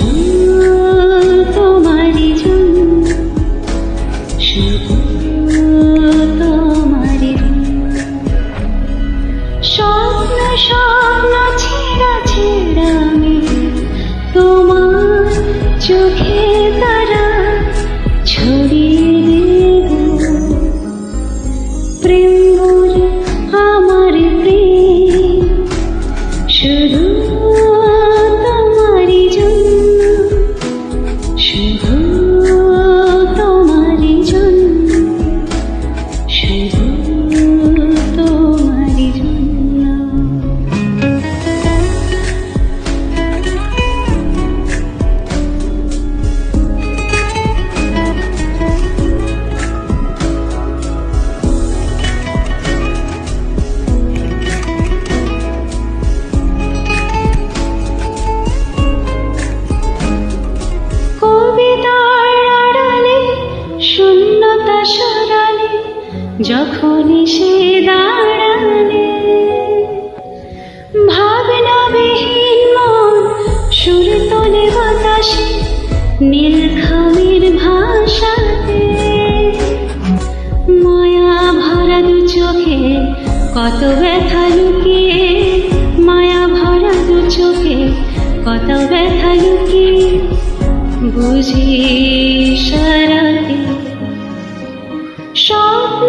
শুধু তোমারই জন্য, শুধু তোমারই জন্য। স্বপ্ন স্বপ্ন ছেঁড়া ছেঁড়া আমি তোমার চোখে তারা ছড়িয়ে দেব। প্রেম বলে আমার প্রেম শুধু তোমারই জন্য, শুধু তোমারই জন্য, শুধু তোমারই জন্য। শূন্যতা সরালে যখনই সে দাঁড়ালে, ভাবনাবিহীন মন সুর তোলে বাতাসে নীল খামের ভাষাতে। মায়া ভরা দু চোখে কত ব্যথা লুকিয়ে, মায়া ভরা দু চোখে কত ব্যথা লুকিয়ে বুঝি সারাতে। স্বপ্ন